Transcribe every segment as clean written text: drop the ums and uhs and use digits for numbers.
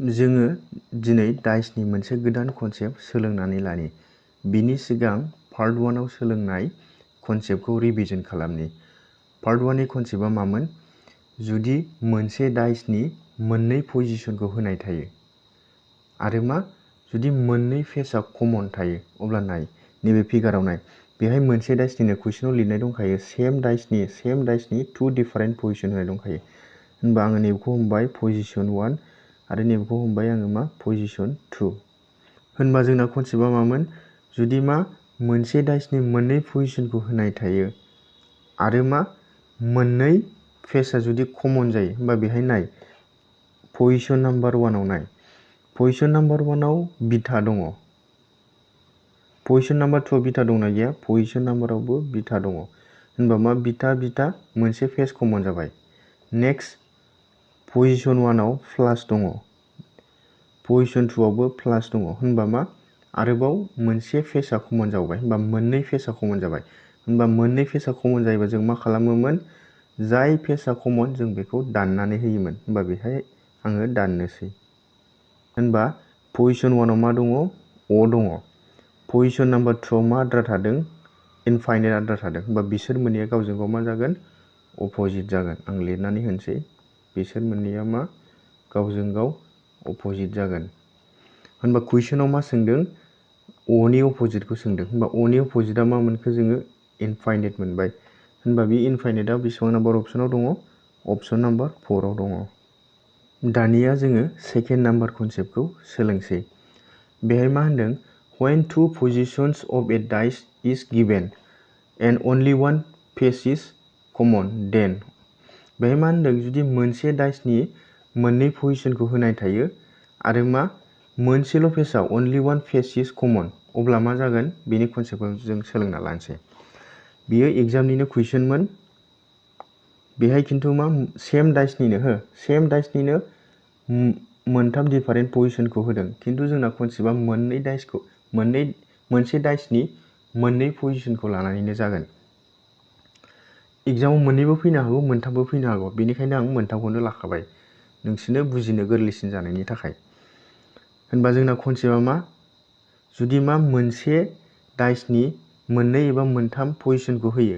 जोङो दिनै डाइसनि मोनसे गोदान कनसेप्ट सोलोंनानै लानि। बिनि सिगां पार्ट 1 आव सोलोंनाय कनसेप्टखौ रिभिजन खालामनि। पार्ट 1 नि कनसेप्टआ मामोन? जुदि मोनसे डाइसनि मोननै पजिशनखौ होनाय थायो आरो जुदि मोननै फेसआ कमन थायो, अब्ला नाय नैबे फिगाराव नाय। बेहाय मोनसे डाइसनिनो कुइसनाव लिरनाय दंखायो सेम डाइसनि टु डिफारेन्ट पजिशन होनाय दंखायो। होनबा आङो नैबेखौ हमबाय पजिशन 1 आरो नैबेखौ हमबाय आङो पजिशन 2। होनबा जोंना कनसेप्टआ मामोन? जुदि मोनसे डाइसनि मोननै पजिशनखौ होनाय थायो आरो मोननै फेसआ जुदि कमन जायो, होनबा बेहाय नाय पजिशन नाम्बार 1 आव नाय। पजिशन नाम्बार 1 आव बिथा दङ। पजिशन नाम्बार 2 आव बिथा दंना गैया? पजिशन नाम्बारावबो बिथा दङ। होनबा बिथा मोनसे फेस कमन जाबाय। नेक्स्ट पजिशन 1 आव प्लास दङ। पजिशन 2 आवबो प्लास दङ। होनबा आरोबाव मोनसे फेसआ कमन जाबाय। होनबा मोननै फेसआ कमन जाबाय। होनबा मोननै फेसआ कमन जायोबा जों मा खालामोमोन? जाय फेसआ कमन जों बेखौ दाननानै होयोमोन। होनबा बेहाय आङो दाननोसै। होनबा पजिशन 1 आव मा दङ? अ दङ। पजिशन नाम्बार 2 आव मा आद्रा थादों? इनफाइनाइट आद्रा थादों। होनबा बिसोर मोननैया गावजों गाव मा जागोन? अपोजिट जागोन। आं लिरनानै होनोसै। बिसोर मोननैया गावजों गाव अपोजिट जागोन। होनबा कुइसनाव मा सोंदों? अ नि अपोजिटखौ सोंदों। होनबा अ नि अपोजिटआ मा मोनखो जोङो? इनफाइनाइट मोनबाय। होनबा बे इनफाइनाइटआ बेसेबां नाम्बार अपसनाव दङ? अपसन नाम्बार 4 आव दङ। दानिया जोङो सेकेन्ड नाम्बार कनसेप्टखौ सोलोंसै। बेहाय मा होनदों? When two positions of a dice is given and only one face is common, then बेहाय मा होनदों? जुदि मोनसे डाइसनि मोननै पजिशनखौ होनाय थायो आरो मोनसेल' फेसआव only one face is common, अब्ला मा जागोन? बेनि कनसेप्टखौ जों सोलोंना लानोसै। बेयो एग्जामनिनो कुइसनमोन। बेहाय खिन्थु सेम डाइसनिनो मोनथाम डिफारेन्ट पजिशनखौ होदों। खिन्थु जोंना कनसेप्टआ मोनसे डाइसनि मोननै पजिशनखौ लानानैनो जागोन। एग्जामाव मोननैबो फैनो हागौ, मोनथामबो फैनो हागौ। बेनिखायनो आं मोनथामखौनो लाखाबाय नोंसोरनो बुजिनो गोरलैसिन जानायनि थाखाय। होनबा जोंना कनसेप्टआ जुदि मोनसे डाइसनि मोननै एबा मोनथाम पजिशनखौ होयो,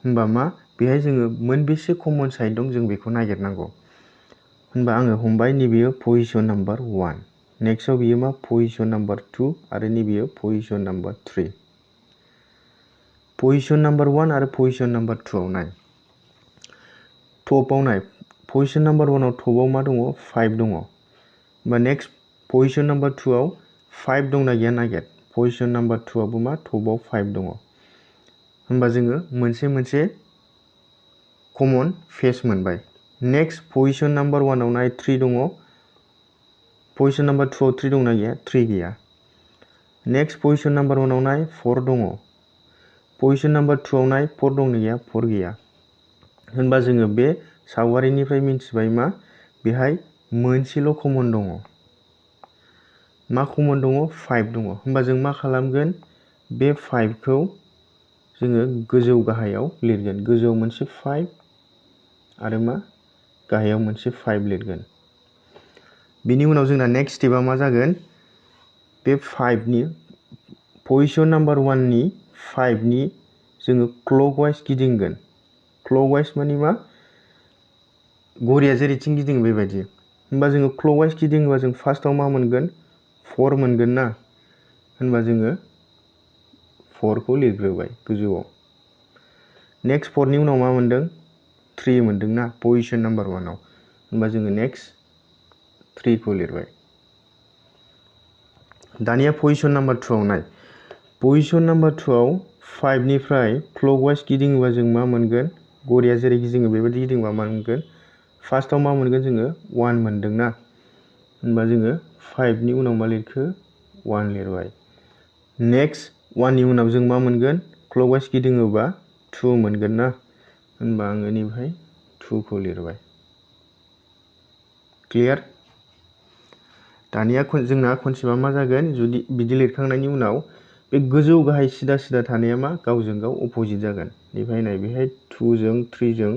होनबा बेहाय जोङो मोनबेसे कमन साइड दं जों बेखौ नागिरनांगौ। होनबा आङो हमबाय नैबेयो पजिशन नाम्बार 1। नेक्स्टआव बियो पजिशन नाम्बार 2 आरो नैबेयो पजिशन नाम्बार 3। पजिशन नाम्बार 1 आरो पजिशन नाम्बार 2 आव नाय। टपआव नाय। पजिशन नाम्बार 1 आव टपआव मा दङ? 5 दङ। होनबा नेक्स्ट पजिशन नाम्बार 2 आव 5 दंना गैया नागिर। पजिशन नाम्बार 2 आवबो टपआव 5 दङ। होनबा जोङो मोनसे कमन फेस मोनबाय। नेक्स्ट पजिशन नाम्बार 1 आव नाय 3 दङ। पजिशन नाम्बार 2 आव 3 दंना गैया? 3 गैया। नेक्स्ट पजिशन नाम्बार 1 आव नाय 4 दङ। पजिशन नाम्बार 2 आव नाय 4 दंना गैया? 4 गैया। होनबा जोङो बे सावगारिनिफ्राय मिथिबाय बेहाय मोनसेल' कमन दङ। मा कमन दङ? 5 दङ। होनबा जों मा खालामगोन? बे 5 खौ जोङो गोजौ गाहायाव लिरगोन। गोजौआव मोनसे 5 आरो गाहायाव मोनसे 5 लिरगोन। बिनि उनाव जोंना नेक्स्ट स्टेपआ मा जागोन? बे 5नि पजिशन नाम्बार 1 नि 5 नि जोङो क्लकवाइज गिदिंगोन। क्लकवाइज माने घरिया जेरैथिं गिदिङो बेबायदि। होनबा जोङो क्लकवाइज गिदिङोबा जों फार्स्टआव मा मोनगोन? 4 मोनगोन ना। होनबा जोङो 4 खौ लिरग्रोबाय गोजौआव। नेक्स्ट 4 नि उनाव मा मोनदों? 3 मोनदों ना पजिशन नाम्बार 1 आव। होनबा जोङो नेक्स्ट 3 खौ लिरबाय। दानिया पजिशन नाम्बार 2 आव नाय। पजिशन नाम्बार 2 आव 5 निफ्राय क्लकवाइज गिदिङोबा जों मा मोनगोन? घरिया जेरै गिदिङो बेबायदि गिदिंबा मा मोनगोन? फार्स्टआव मा मोनगोन जोङो? 1 मोनदों ना। होनबा जोङो 5 नि उनाव मा लिरखो? 1 लिरबाय। नेक्स्ट 1 नि उनाव जों मा मोनगोन? क्लकवाइज गिदिङोबा 2 मोनगोन ना। होनबा आङो नैबेहाय 2 खौ लिरबाय। क्लियार? दानिया जोंना कनसेप्टआ मा जागोन? जुदि बिदि लिरखांनायनि उनाव बे गोजौ गाहाय सिदा सिदा थानाया गावजों गाव अपोजिट जागोन। बेहाय 2 जों 3 जों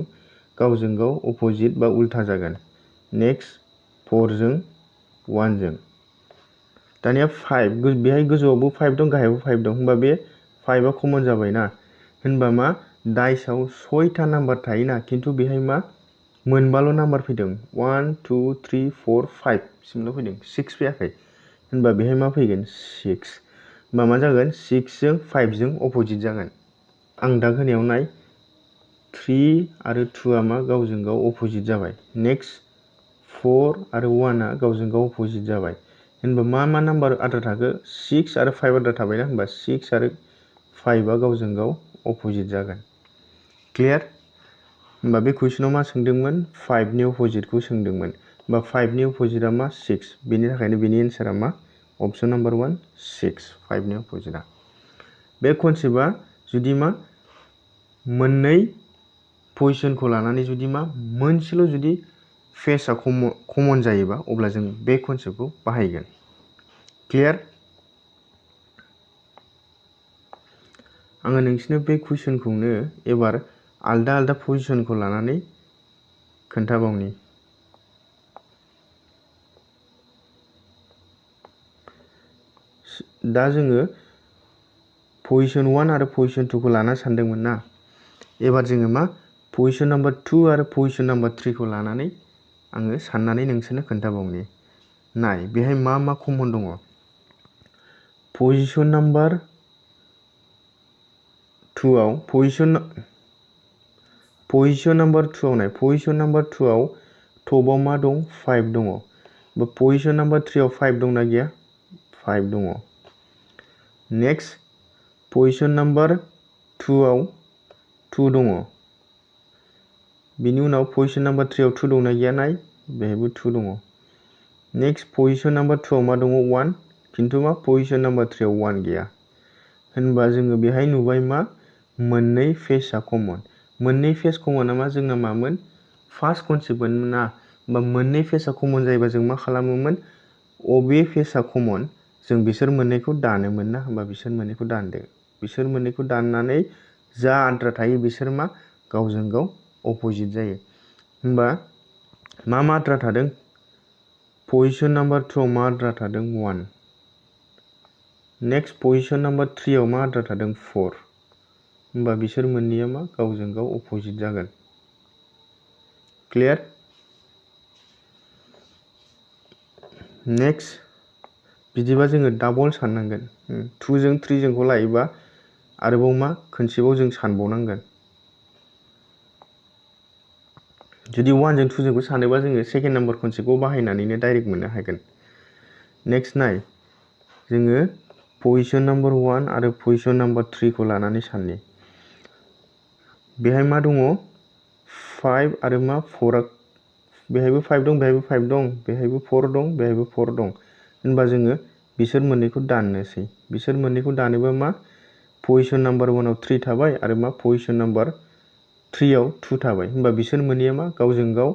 गावजों गाव अपोजिट बा उल्था जागोन। नेक्स्ट 4 जों 1 जों दानिया 5 बेहाय गोजौआवबो 5 दं गाहायावबो 5 दं होनबा बे 5 आ कमन जाबायना होनबा मा डाइसआव 6था नाम्बार थायोना खिन्थु बेहाय मा मोनबाल' नाम्बार फैदों 1 2 3 4 5 सिमल' फैदों 6 फैयाखै होनबा बेहाय मा फैगोन 6 होनबा मा जागोन 6 जों 5 जों अपोजिट जागोन आं दा होनायाव नाय 3 आरो 2 आ मा गावजों गाव अपोजिट जाबाय नेक्स्ट 4 आरो 1 आ गावजों गाव अपोजिट जाबाय होनबा मा नाम्बार आद्रा थाखो 6 आरो 5 आद्रा थाबायना होनबा 6 आरो 5 आ गावजों गाव अपोजिट जागोन क्लियार होनबा बे कुइसनाव मा सोंदोंमोन 5 नि अपोजिटखौ सोंदोंमोन होनबा 5 नि अपोजिटआ मा 6 बेनि थाखायनो बेनि एन्सारा मा अप्शन नम्बर 1 6 5 नि अपोजिटआ बे कनसेप्टआ जुदि मा मोननै पोजिशनखौ लानानै जुदि मा मोनसेल' जुदि फेसआ कमन जायोबा अब्ला जों बे कनसेप्टखौ बाहायगोन क्लियार आङो नोंसिनो बे कुइसनखौनो एबार आलदा आलदा पोजिशनखौ लानानै खोन्थाबावनि दा जोङो पोजिशन 1 आरो पोजिशन 2 खौ लाना सानदोंमोन ना एबार जोङो मा पोजिशन नम्बर 2 आरो पोजिशन नम्बर 3 खौ लानानै आङो साननानै नोंसोरनो खोन्थाबावनि नाय बेहाय मा कमन दङ पोजिशन नम्बर 2 आव पोजिशन नम्बर 2 आव नाय पोजिशन नम्बर 2 आव टपआव मा दं 5 दङ बा पोजिशन नम्बर 3 आव 5 दंना गैया 5 दङ नेक्स्ट पोजिशन नम्बर 2 आव 2 दङ बिनि उनाव पोजिशन नम्बर 3 आव 2 दंना गैया नाय बेहायबो 2 दङ नेक्स्ट पोजिशन नम्बर 2 आव मा दङ 1 खिन्थु मा पोजिशन नम्बर 3 आव 1 गैया होनबा जोङो बेहाय नुबाय मा मोननै फेसआ कमन मोननै फेस कमना मा जोंना मामोन फार्स्ट कनसेप्टमोन ना होनबा मोननै फेसआ कमन जायोबा जों मा खालामोमोन अबे फेसआ कमन जों बिसोर मोननैखौ दानोमोन ना होनबा बिसोर मोननैखौ दानदो बिसोर मोननैखौ दाननानै जा आद्रा थायो बिसोर मा गावजों गाव अपोजिट जायो होनबा मा आद्रा थादों पोजिशन नम्बर 2 आव मा आद्रा थादों 1 नेक्स्ट पोजिशन नम्बर 3 आव मा आद्रा थादों 4 होनबा बिसोर मोननैया मा गावजों गाव अपोजिट जागोन क्लियार नेक्स्ट बिदिबा जोङो डाबल साननांगोन 2 जों 3 जोंखौ लायोबा आरोबाव मा खनसेबाव जों सानबावनांगोन जुदि 1 जों 2 जोंखौ सानोबा जोङो सेकेन्ड नाम्बार कनसेप्टखौ बाहायनानैनो डाइरेक्ट मोननो हागोन नेक्स्ट नाय जोङो पोजिशन नम्बर 1 आरो पोजिशन नम्बर 3 खौ लानानै साननि बेहाय मा दङ 5 आरो मा 4 आ बेहायबो 5 दं बेहायबो 5 दं बेहायबो 4 दं बेहायबो 4 दं होनबा जोङो बिसोर मोननैखौ दाननोसै बिसोर मोननैखौ दानोबा मा पोजिशन नम्बर 1 आव 3 थाबाय आरो मा पोजिशन नम्बर 3 आव 2 थाबाय होनबा बिसोर मोननैया मा गावजों गाव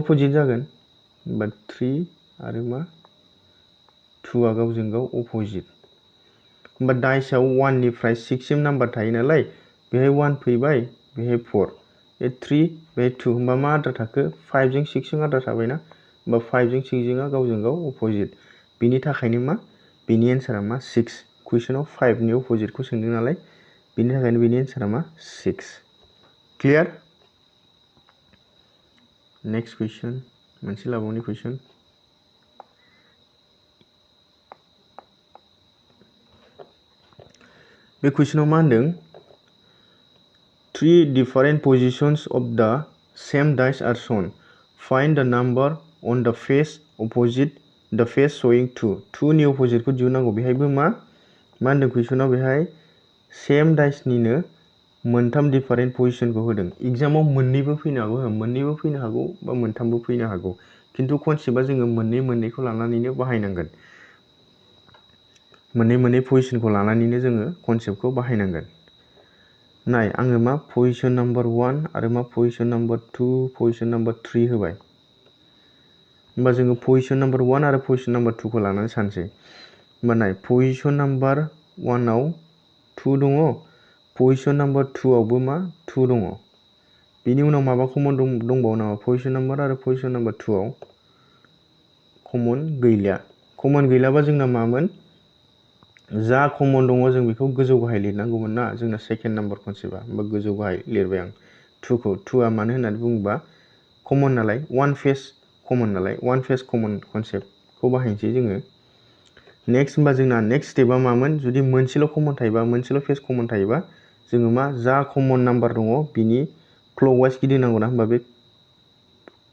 अपोजिट जागोन होनबा 3 आरो मा 2 आ गावजों गाव अपोजिट होनबा डाइसआव 1 निफ्राय 6 सिम नाम्बार थायो नालाय बेहाय 1 फैबाय बेहाय 4 बे 3 बेहाय 2 होनबा मा आद्रा थाखो 5 जों 6 जों आद्रा थाबायना होनबा 5 जों 6 जों गावजों गाव अपोजिट बिनि थाखायनो मा बिनि एन्सारा मा 6 कुइसनाव 5 नि अपोजिटखौ सोंदों नालाय बिनि थाखायनो बिनि एन्सारा मा 6 क्लियार नेक्स्ट कुइसन मोनसे लाबावनि कुइसन बे कुइसनाव मा होनदों 3 different positions of the same dice are shown find the number on the face opposite the face showing 2 नि अपोजिटखौ दिहुननांगौ बेहायबो मा होनदों कुइसनाव बेहाय सेम डाइसनिनो मोनथाम डिफारेन्ट पोजिशनखौ होदों एग्जामाव मोननैबो फैनो हागौ बा मोनथामबो फैनो हागौ खिन्थु कनसेप्टआ जोङो मोननैखौ लानानैनो बाहायनांगोन मोननै पोजिशनखौ लानानैनो जोङो कनसेप्टखौ बाहायनांगोन नाय आङो मा पोजिशन नम्बर 1 आरो मा पोजिशन नम्बर 2 पोजिशन नम्बर 3 होबाय होनबा जोङो पोजिशन नम्बर 1 आरो पोजिशन नम्बर 2 खौ लानानै सानसै होनबा नाय पोजिशन नम्बर 1 आव 2 दङ पोजिशन नम्बर 2 आवबो मा 2 दङ बिनि उनाव माबा कमन दंबावो नामा पोजिशन नम्बर आरो पोजिशन नम्बर 2 आव कमन गैला। कमन गैलाबा जोंना मामोन? जा कमन दङ जों बेखौ गोजौ गाहाय लिरनांगौमोन ना, जोंना सेकेन्ड नाम्बार कनसेप्टआ। होमबा गोजौ गाहाय लिरबाय आं 2खौ। 2आ मानो होननानै बुङोबा कमन नालाय, वान फेस कमन नालाय, वान फेस कमन कनसेप्टखौ बाहायनोसै जोङो। नेक्स्ट होमबा जोंना नेक्स्ट स्टेपआ मामोन? जुदि मोनसेल' कमन थायोबा, मोनसेल' फेस कमन थायोबा जोङो मा जा कमन नाम्बार दङ बिनि क्लकवाइज गिदिंनांगौ ना। होमबा बे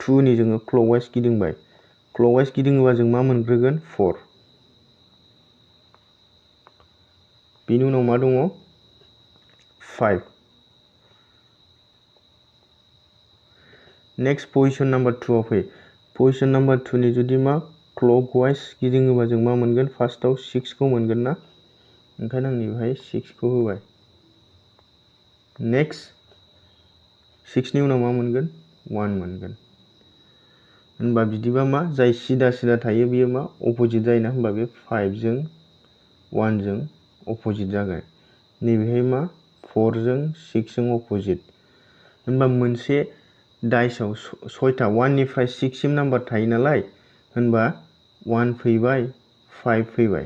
2नि जोङो क्लकवाइज गिदिंबाय। क्लकवाइज गिदिङोबा जों मा मोनग्रोगोन? 4। बेनि उनाव मा दङ? 5। नेक्स्ट पजिशन नाम्बार 2आव फै। पजिशन नाम्बार 2नि जुदि मा क्लकवाइज गिदिङोबा जों मा मोनगोन? फार्स्टआव 6खौ मोनगोन ना, ओंखायनो आं नैबेहाय 6खौ होबाय। नेक्स्ट 6नि उनाव मा मोनगोन? 1 मोनगोन। होनबा बिदिबा मा जाय सिदा सिदा थायो बेयो मा अपोजिट जायोना। होनबा बे 5जों 1जों अपोजिट जागोन। नैबेहाय मा 4जों 6जों अपोजिट। होनबा मोनसे डाइसआव 6था 1निफ्राय 6सिम नाम्बार थायो नालाय, होनबा 1 फैबाय, 5 फैबाय,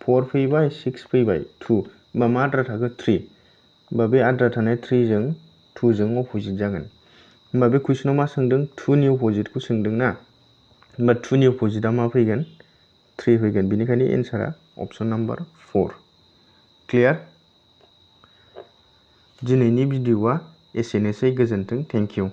4 फैबाय, 6 फैबाय, 2। होनबा मा आद्रा थाखो? 3। होनबा बे आद्रा थानाय 3जों 2जों अपोजिट जागोन। होनबा बे कुइसनाव मा सोंदों? 2नि अपोजिटखौ सोंदों ना। होनबा 2नि अपोजिटआ मा फैगोन? 3 फैगोन। बेनिखायनो एन्सारा अप्सन नाम्बार 4। क्लियार? दिनैनि भिडिअ'आ एसेनोसै। गोजोन्थों। Thank you.